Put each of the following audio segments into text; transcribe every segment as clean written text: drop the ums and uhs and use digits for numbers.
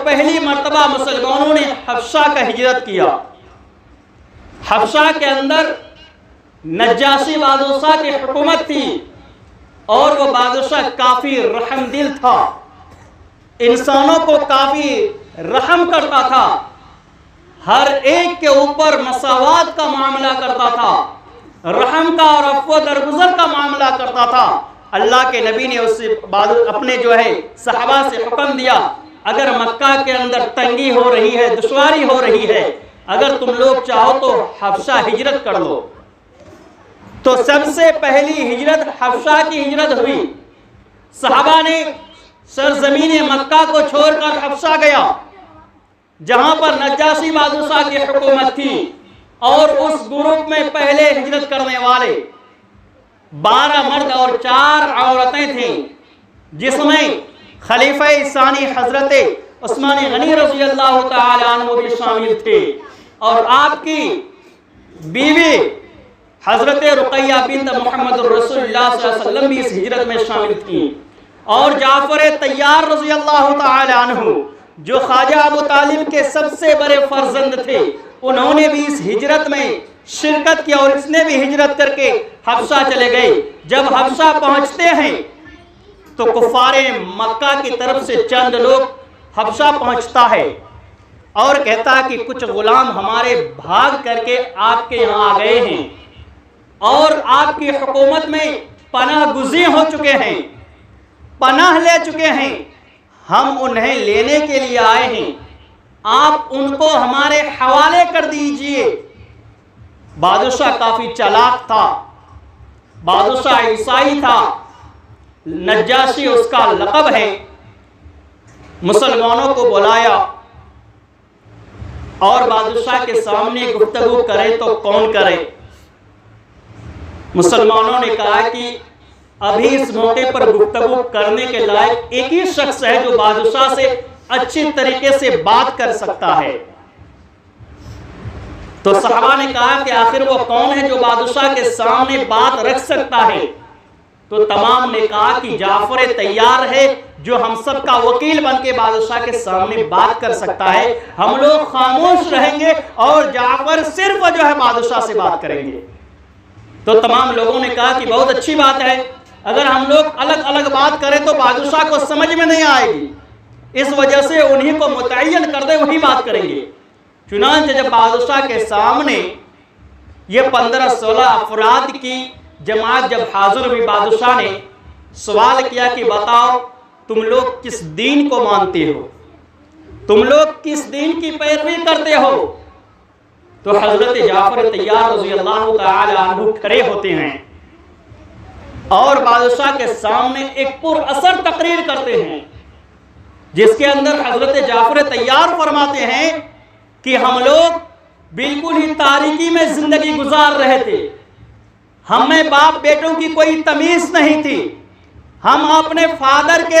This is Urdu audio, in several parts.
پہلی مرتبہ مسلمانوں نے حبشہ کا ہجرت کیا. حبشہ کے اندر نجاشی بادشاہ کی حکومت تھی اور وہ بادشاہ کافی رحم دل تھا، انسانوں کو کافی رحم کرتا تھا، ہر ایک کے اوپر مساوات کا معاملہ کرتا تھا، رحم کا اور عفو درگزر کا معاملہ کرتا تھا. اللہ کے نبی نے اس اپنے صحابہ سے حکم دیا، اگر مکہ کے اندر تنگی ہو رہی ہے، دشواری ہو رہی ہے، اگر تم لوگ چاہو تو حبشہ ہجرت کر لو. تو سب سے پہلی ہجرت حبشہ کی ہجرت ہوئی. صحابہ نے سرزمین مکہ کو چھوڑ کر حبشہ گیا جہاں پر نجاشی بادشاہ کی حکومت تھی، اور اس گروپ میں پہلے ہجرت کرنے والے 12 مرد اور 4 عورتیں تھیں، جس میں خلیفہ ثانی حضرت عثمان غنی رضی اللہ تعالی عنہ بھی شامل تھے، اور آپ کی بیوی حضرت رقیہ بنت محمد رسول اللہ صلی اللہ علیہ وسلم بھی اس ہجرت میں شامل تھیں، اور جعفر طیار رضی اللہ تعالی عنہ جو خواجہ ابو طالب کے سب سے بڑے فرزند تھے، انہوں نے بھی اس ہجرت میں شرکت کی، اور اس نے بھی ہجرت کر کے حبشہ چلے گئے. جب حبشہ پہنچتے ہیں تو کفار مکہ کی طرف سے چند لوگ حبشہ پہنچتا ہے اور کہتا ہے کہ کچھ غلام ہمارے بھاگ کر کے آپ کے یہاں آ گئے ہیں اور آپ کی حکومت میں پناہ گزین ہو چکے ہیں، پناہ لے چکے ہیں، ہم انہیں لینے کے لیے آئے ہیں، آپ ان کو ہمارے حوالے کر دیجئے. بادشاہ کافی چالاک تھا، بادشاہ عیسائی تھا، نجاشی اس کا لقب ہے. مسلمانوں کو بلایا اور بادشاہ کے سامنے گفتگو کرے تو کون کرے. مسلمانوں نے کہا کہ ابھی اس موقع پر گفتگو کرنے کے لائق ایک ہی شخص ہے جو بادشاہ سے اچھی طریقے سے بات کر سکتا ہے. تو صحابہ نے کہا کہ آخر وہ کون ہے جو بادشاہ کے سامنے بات رکھ سکتا ہے؟ تو تمام نے کہا کہ جعفر طیار ہے جو ہم سب کا وکیل بن کے بادشاہ کے سامنے بات کر سکتا ہے. ہم لوگ خاموش رہیں گے اور جعفر صرف بادشاہ سے بات کریں گے. تو تمام لوگوں نے کہا کہ بہت اچھی بات ہے، اگر ہم لوگ الگ الگ بات کریں تو بادشاہ کو سمجھ میں نہیں آئے گی، اس وجہ سے انہی کو متعین کر دے، وہی بات کریں گے. چنانچہ جب بادشاہ کے سامنے یہ 15-16 افراد کی جماعت جب حاضر ہوئی، بادشاہ نے سوال کیا کہ بتاؤ تم لوگ کس دین کو مانتے ہو، تم لوگ کس دین کی پیروی کرتے ہو؟ تو حضرت جعفر طیار رضی اللہ تعالی عنہ کھڑے ہوتے ہیں اور بادشاہ کے سامنے ایک پر اثر تقریر کرتے ہیں، جس کے اندر حضرت جعفر طیار فرماتے ہیں کہ ہم لوگ بالکل ہی تاریکی میں زندگی گزار رہے تھے، ہمیں باپ بیٹوں کی کوئی تمیز نہیں تھی، ہم اپنے فادر کے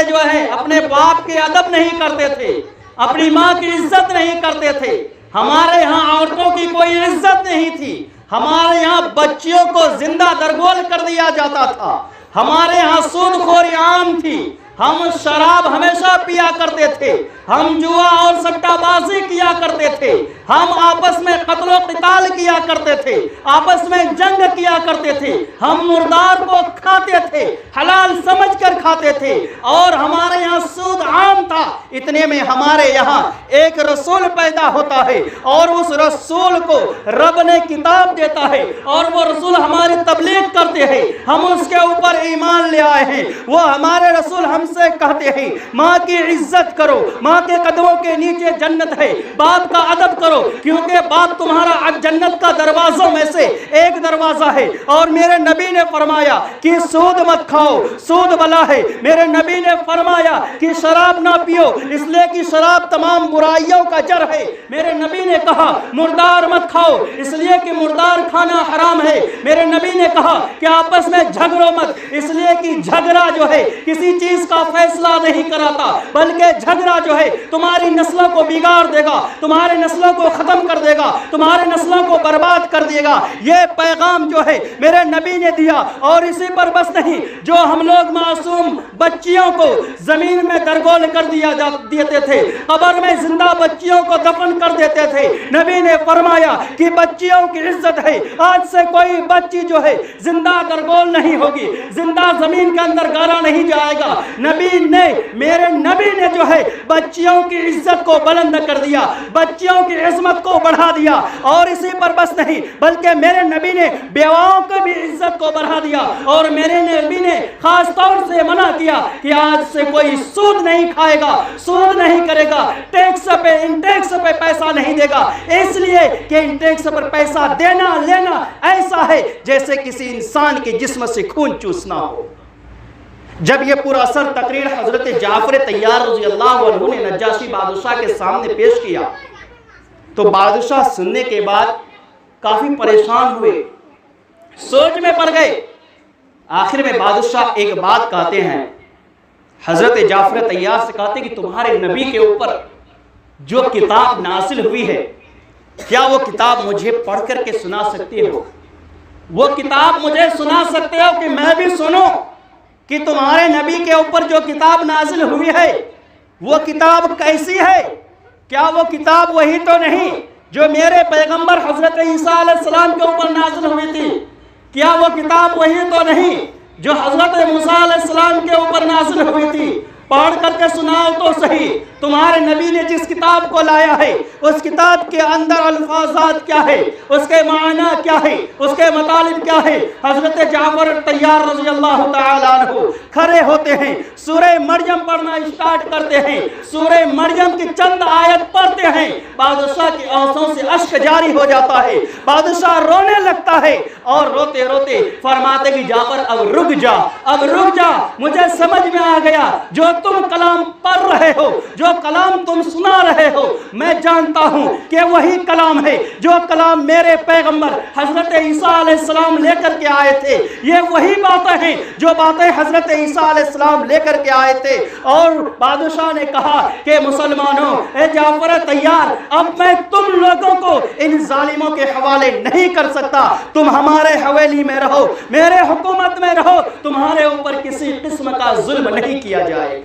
اپنے باپ کے ادب نہیں کرتے تھے، اپنی ماں کی عزت نہیں کرتے تھے، ہمارے ہاں عورتوں کی کوئی عزت نہیں تھی، ہمارے یہاں بچیوں کو زندہ درگول کر دیا جاتا تھا، ہمارے ہاں سود خوری عام تھی، ہم شراب ہمیشہ پیا کرتے تھے، ہم جوا اور سٹہ بازی کیا کرتے تھے، ہم آپس میں قتل و قتال کیا کرتے تھے، آپس میں جنگ کیا کرتے تھے، ہم مردار کو کھاتے تھے، حلال سمجھ کر کھاتے تھے، اور ہمارے یہاں سود عام تھا. اتنے میں ہمارے یہاں ایک رسول پیدا ہوتا ہے اور اس رسول کو رب نے کتاب دیتا ہے اور وہ رسول ہماری تبلیغ کرتے ہیں، ہم اس کے اوپر ایمان لے آئے ہیں. وہ ہمارے رسول ہم سے کہتے ہیں ماں کی عزت کرو، ماں کے قدموں کے نیچے جنت ہے، باپ کا ادب کرو کیونکہ باپ تمہارا جنت کا دروازوں میں سے ایک دروازہ ہے. اور میرے نبی نے فرمایا کہ سود مت کھاؤ، سود بلا ہے. میرے نبی نے فرمایا کہ شراب نہ پیو اس لیے کہ شراب تمام برائیوں کا جڑ ہے. میرے نبی نے کہا مردار مت کھاؤ اس لیے کہ مردار کھانا حرام ہے. میرے نبی نے کہا کہ آپس میں جھگڑو مت اس لیے کہ جھگڑا کسی چیز کا فیصلہ نہیں کراتا، بلکہ جھگڑا جو ہے تمہاری نسلوں کو بگاڑ دے گا، تمہاری نسلوں کو ختم کر دے گا، تمہاری نسلوں کو برباد کر دے گا۔ یہ پیغام جو ہے میرے نبی نے دیا، اور اسی پر بس نہیں، جو ہم لوگ معصوم بچیوں کو زمین میں درگول کر دیتے تھے، قبر میں زندہ بچیوں کو دفن کر دیتے تھے، نبی نے فرمایا کہ بچیوں کی عزت ہے، آج سے کوئی بچی جو ہے زندہ درگول نہیں ہوگی، زندہ زمین کے اندر گاڑا نہیں جائے گا۔ میرے نبی نے جو ہے بچیوں کی عزت کو بلند کر دیا، بچیوں کی عظمت کو بڑھا دیا، اور اسی پر بس نہیں، بلکہ میرے نبی نے بیواؤں کو بھی عزت کو بڑھا دیا، اور میرے نبی نے خاص طور سے منع کیا کہ آج سے کوئی سود نہیں کھائے گا، سود نہیں کرے گا، ٹیکس پہ انٹیکس پہ پیسہ نہیں دے گا، اس لیے کہ انٹیکس پر پیسہ دینا لینا ایسا ہے جیسے کسی انسان کے جسم سے خون چوسنا ہو۔ جب یہ پورا اثر تقریر حضرت جعفر طیار رضی اللہ عنہ نے نجاشی بادشاہ کے سامنے پیش کیا تو بادشاہ سننے کے بعد کافی پریشان ہوئے، سوچ میں پڑ گئے۔ آخر میں بادشاہ ایک بات کہتے ہیں، حضرت جعفر طیار سے کہتے ہیں کہ تمہارے نبی کے اوپر جو کتاب نازل ہوئی ہے، کیا وہ کتاب مجھے پڑھ کر کے سنا سکتے ہو؟ وہ کتاب مجھے سنا سکتے ہو کہ میں بھی سنوں کہ تمہارے نبی کے اوپر جو کتاب نازل ہوئی ہے وہ کتاب کیسی ہے؟ کیا وہ کتاب وہی تو نہیں جو میرے پیغمبر حضرت عیسیٰ علیہ السلام کے اوپر نازل ہوئی تھی؟ کیا وہ کتاب وہی تو نہیں جو حضرت موسیٰ علیہ السلام کے اوپر نازل ہوئی تھی؟ پڑھ کر کے سناؤ تو صحیح، تمہارے نبی نے جس کتاب کو لایا ہے اس کتاب کے اندر الفاظات کیا ہے، اس کے معنی کیا ہے، اس کے مطالب کیا ہے؟ حضرت جعفر طیار رضی اللہ تعالیٰ عنہ کھڑے ہوتے ہیں، سورہ مریم پڑھنا اسٹارٹ کرتے ہیں، سورہ مریم کی چند آیت پڑھتے ہیں، بادشاہ کی آنکھوں سے اشک جاری ہو جاتا ہے، بادشاہ رونے لگتا ہے، اور روتے روتے فرماتے کہ جعفر اب رک جا، اب رک جا، مجھے سمجھ میں آ گیا جو تم کلام پڑھ رہے ہو، جو کلام تم سنا رہے ہو، میں جانتا ہوں کہ وہی کلام ہے جو کلام میرے پیغمبر حضرت عیسیٰ علیہ السلام لے کر کے آئے تھے، یہ وہی باتیں ہیں جو باتیں حضرت عیسیٰ علیہ السلام لے کر کے آئے تھے۔ اور بادشاہ نے کہا کہ مسلمانوں، اے جعفر طیار، اب میں تم لوگوں کو ان ظالموں کے حوالے نہیں کر سکتا، تم ہمارے حویلی میں رہو، میرے حکومت میں رہو، تمہارے اوپر کسی قسم کا ظلم نہیں کیا جائے گا،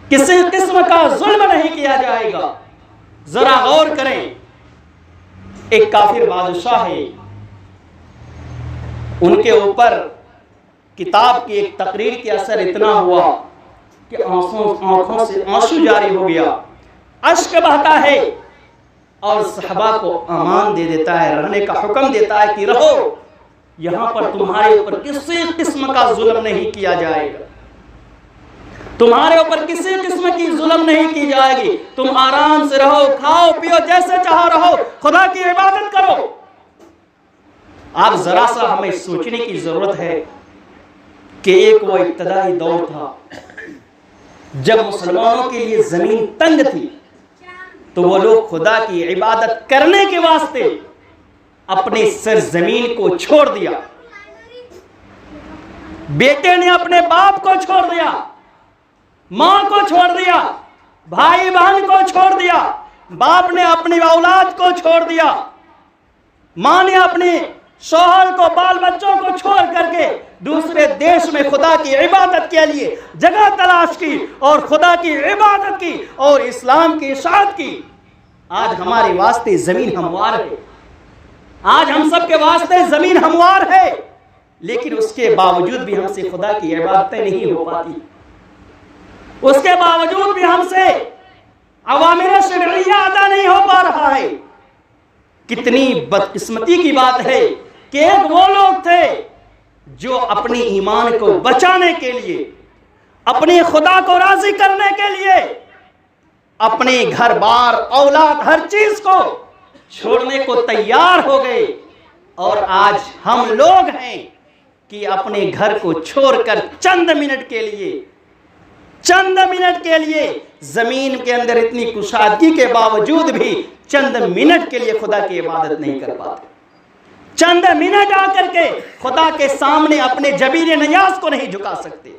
کسی قسم کا ظلم نہیں کیا جائے گا۔ ذرا غور کریں، ایک کافر بادشاہ ہے، ان کے اوپر کتاب کی ایک تقریر کے اثر اتنا ہوا کہ آنکھوں سے آنسو جاری ہو گیا، اشک بہتا ہے، اور صحابہ کو امان دے دیتا ہے، رہنے کا حکم دیتا ہے کہ رہو، یہاں پر تمہارے اوپر کسی قسم کا ظلم نہیں کیا جائے گا، تمہارے اوپر کسی قسم کی ظلم نہیں کی جائے گی، تم آرام سے رہو، کھاؤ پیو، جیسے چاہو رہو، خدا کی عبادت کرو۔ آپ ذرا سا ہمیں سوچنے کی ضرورت ہے کہ ایک وہ ابتدائی دور تھا جب مسلمانوں کے لیے زمین تنگ تھی، تو وہ لوگ خدا کی عبادت کرنے کے واسطے اپنے سرزمین کو چھوڑ دیا، بیٹے نے اپنے باپ کو چھوڑ دیا، ماں کو چھوڑ دیا، بھائی بہن کو چھوڑ دیا، باپ نے اپنی اولاد کو چھوڑ دیا، ماں نے اپنے شوہر کو، بال بچوں کو چھوڑ کر کے دوسرے دیش میں خدا کی عبادت کے لیے جگہ تلاش کی، اور خدا کی عبادت کی، اور اسلام کی اشاعت کی۔ آج ہمارے واسطے زمین ہموار ہے، آج ہم سب کے واسطے زمین ہموار ہے، لیکن اس کے باوجود بھی ہم سے خدا کی عبادتیں نہیں ہو پاتی، اس کے باوجود بھی ہم سے اوامر شرعیہ ادا نہیں ہو پا رہا ہے۔ کتنی بدقسمتی کی بات ہے کہ ایک وہ لوگ تھے جو اپنے ایمان کو بچانے کے لیے، اپنے خدا کو راضی کرنے کے لیے اپنے گھر بار، اولاد، ہر چیز کو چھوڑنے کو تیار ہو گئے، اور آج ہم لوگ ہیں کہ اپنے گھر کو چھوڑ کر چند منٹ کے لیے زمین کے اندر اتنی کشادگی کے باوجود بھی چند منٹ کے لیے خدا کی عبادت نہیں کر پاتے، چند منٹ آ کر کے خدا کے سامنے اپنے جبین نیاز کو نہیں جھکا سکتے۔